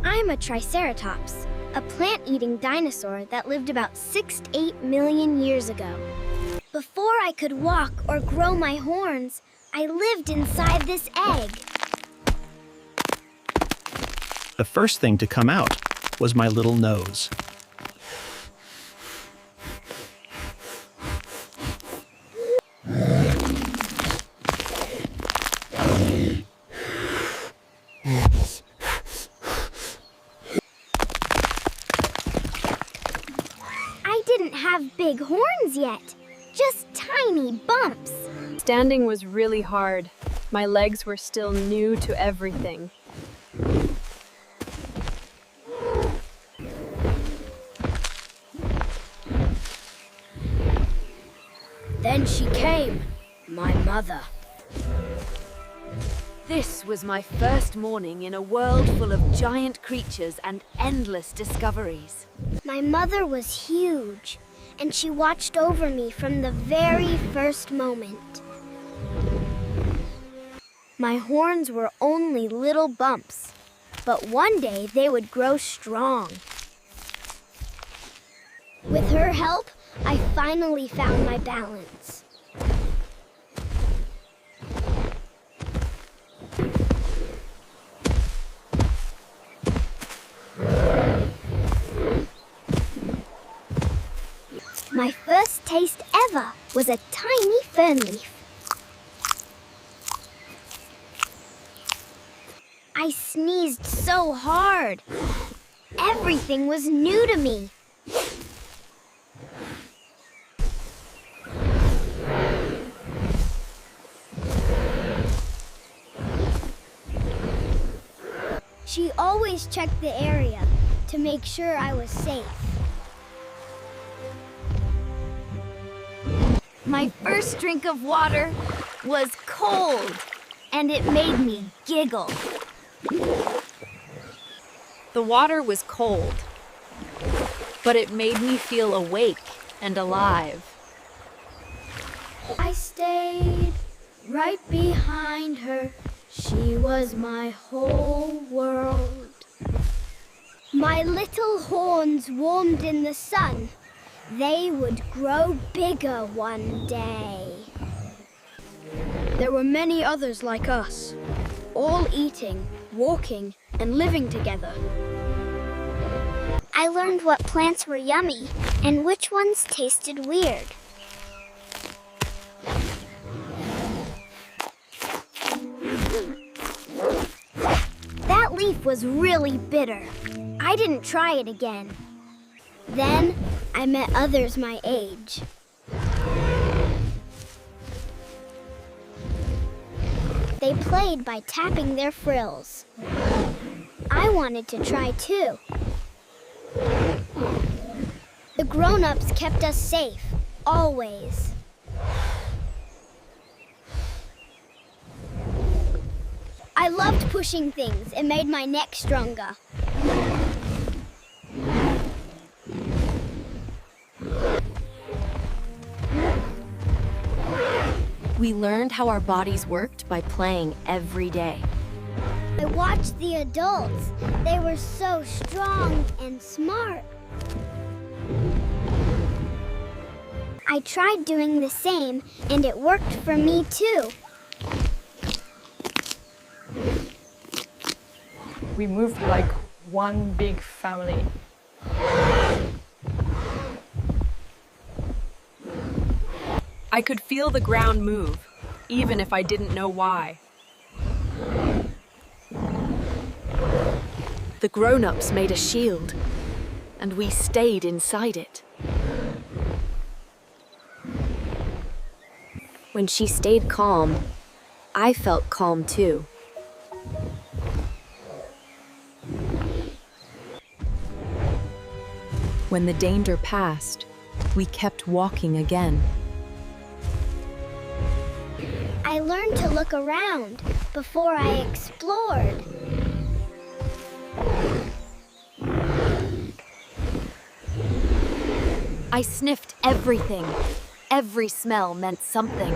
I'm a Triceratops, a plant-eating dinosaur that lived about 6 to 8 million years ago. Before I could walk or grow my horns, I lived inside this egg. The first thing to come out was my little nose. I didn't have big horns yet, just tiny bumps. Standing was really hard. My legs were still new to everything. Then she came, my mother. This was my first morning in a world full of giant creatures and endless discoveries. My mother was huge, and she watched over me from the very first moment. My horns were only little bumps, but one day they would grow strong. With her help, I finally found my balance. My first taste ever was a tiny fern leaf. I sneezed so hard. Everything was new to me. She always checked the area to make sure I was safe. My first drink of water was cold, and it made me giggle. The water was cold, but it made me feel awake and alive. I stayed right behind her. She was my whole world. My little horns warmed in the sun. They would grow bigger one day. There were many others like us, all eating, walking, and living together. I learned what plants were yummy and which ones tasted weird. That leaf was really bitter. I didn't try it again. Then I met others my age. They played by tapping their frills. I wanted to try too. The grown-ups kept us safe, always. I loved pushing things. It made my neck stronger. We learned how our bodies worked by playing every day. I watched the adults. They were so strong and smart. I tried doing the same, and it worked for me too. We moved like one big family. I could feel the ground move, even if I didn't know why. The grown-ups made a shield, and we stayed inside it. When she stayed calm, I felt calm too. When the danger passed, we kept walking again. I learned to look around before I explored. I sniffed everything. Every smell meant something.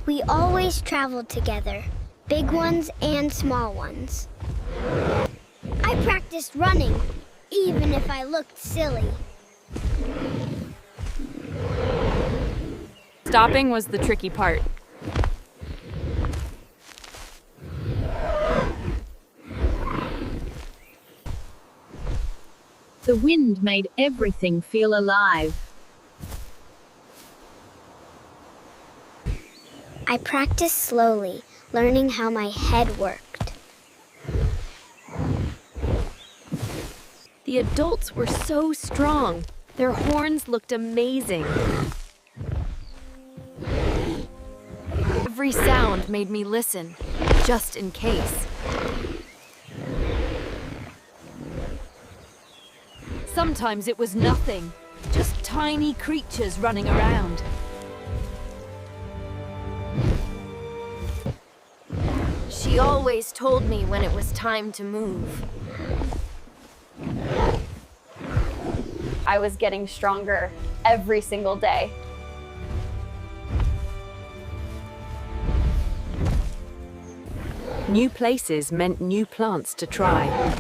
We always traveled together, big ones and small ones. I practiced running, even if I looked silly. Stopping was the tricky part. The wind made everything feel alive. I practiced slowly, learning how my head worked. The adults were so strong. Their horns looked amazing. Every sound made me listen, just in case. Sometimes it was nothing, just tiny creatures running around. She always told me when it was time to move. I was getting stronger every single day. New places meant new plants to try.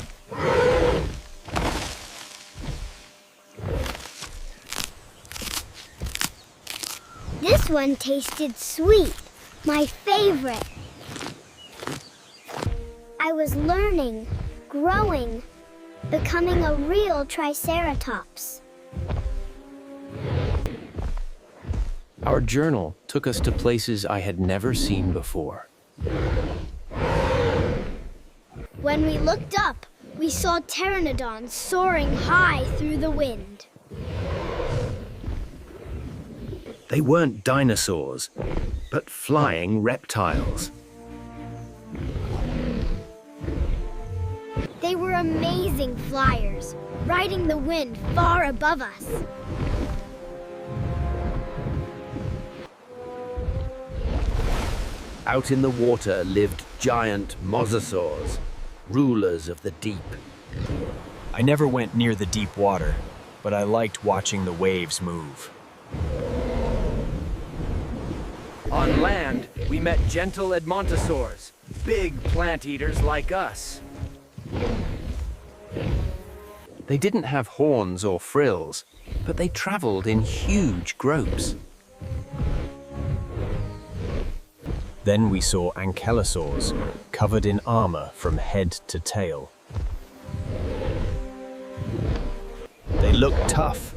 This one tasted sweet, my favorite. I was learning, growing, becoming a real Triceratops. Our journal took us to places I had never seen before. When we looked up, we saw pteranodons soaring high through the wind. They weren't dinosaurs, but flying reptiles. They were amazing flyers, riding the wind far above us. Out in the water lived giant mosasaurs, rulers of the deep. I never went near the deep water, but I liked watching the waves move. On land, we met gentle edmontosaurs, big plant eaters like us. They didn't have horns or frills, but they traveled in huge groups. Then we saw ankylosaurs, covered in armor from head to tail. They looked tough,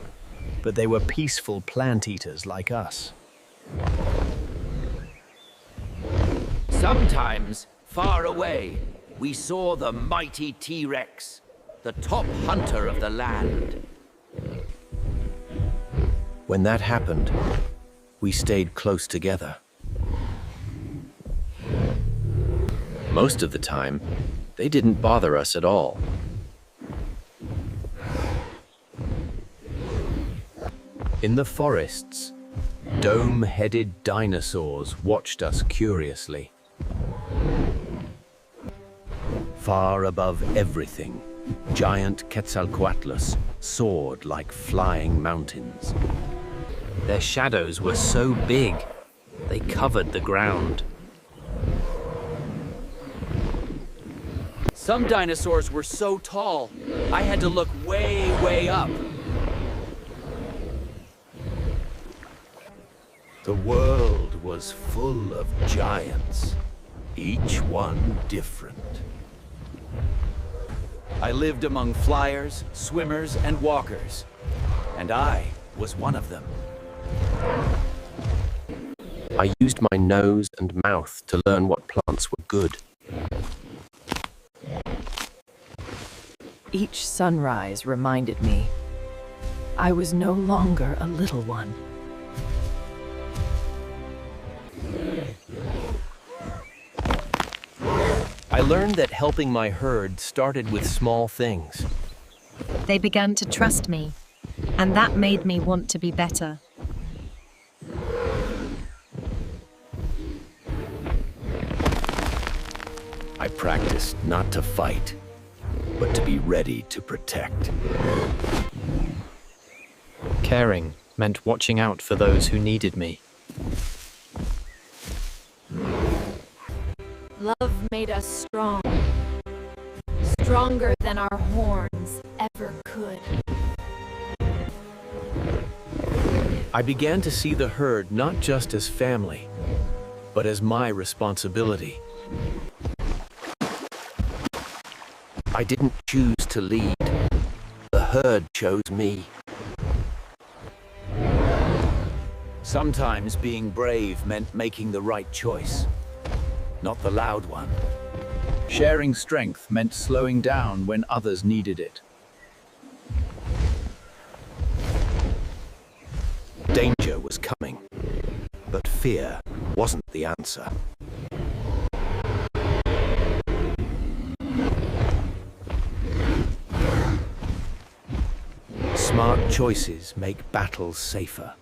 but they were peaceful plant eaters like us. Sometimes, far away, we saw the mighty T-Rex, the top hunter of the land. When that happened, we stayed close together. Most of the time, they didn't bother us at all. In the forests, dome-headed dinosaurs watched us curiously. Far above everything, giant Quetzalcoatlus soared like flying mountains. Their shadows were so big, they covered the ground. Some dinosaurs were so tall, I had to look way, way up. The world was full of giants, each one different. I lived among flyers, swimmers, and walkers, and I was one of them. I used my nose and mouth to learn what plants were good. Each sunrise reminded me I was no longer a little one. I learned that helping my herd started with small things. They began to trust me, and that made me want to be better. I practiced not to fight, but to be ready to protect. Caring meant watching out for those who needed me. Love made us strong. Stronger than our horns ever could. I began to see the herd not just as family, but as my responsibility. I didn't choose to lead. The herd chose me. Sometimes being brave meant making the right choice, not the loud one. Sharing strength meant slowing down when others needed it. Danger was coming, but fear wasn't the answer. Smart choices make battles safer.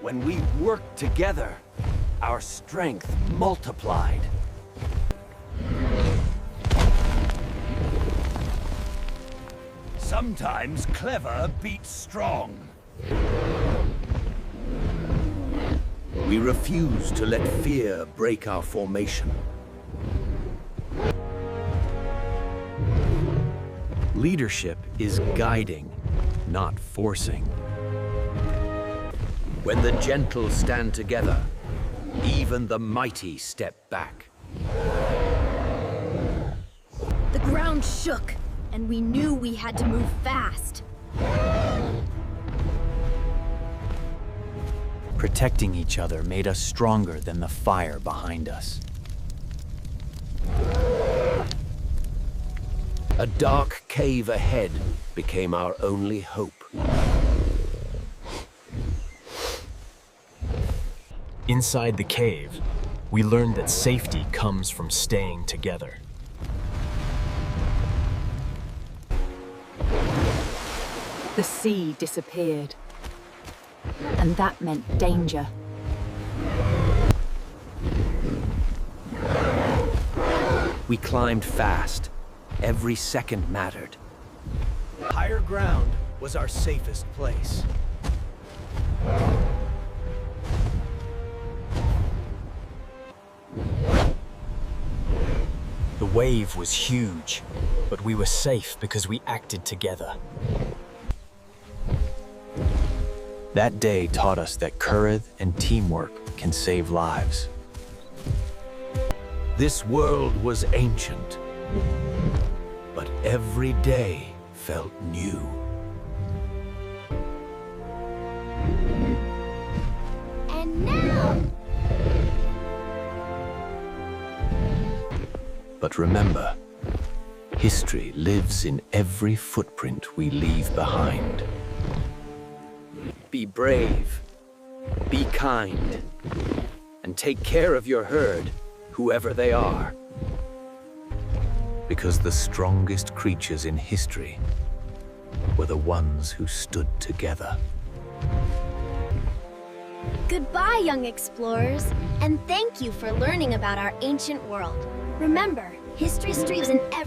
When we worked together, our strength multiplied. Sometimes clever beats strong. We refuse to let fear break our formation. Leadership is guiding, not forcing. When the gentle stand together, even the mighty step back. The ground shook, and we knew we had to move fast. Protecting each other made us stronger than the fire behind us. A dark cave ahead became our only hope. Inside the cave, we learned that safety comes from staying together. The sea disappeared. And that meant danger. We climbed fast. Every second mattered. Higher ground was our safest place. The wave was huge, but we were safe because we acted together. That day taught us that courage and teamwork can save lives. This world was ancient, but every day felt new. And now... But remember, history lives in every footprint we leave behind. Be brave, be kind, and take care of your herd, whoever they are. Because the strongest creatures in history were the ones who stood together. Goodbye, young explorers, and thank you for learning about our ancient world. Remember, history streams in every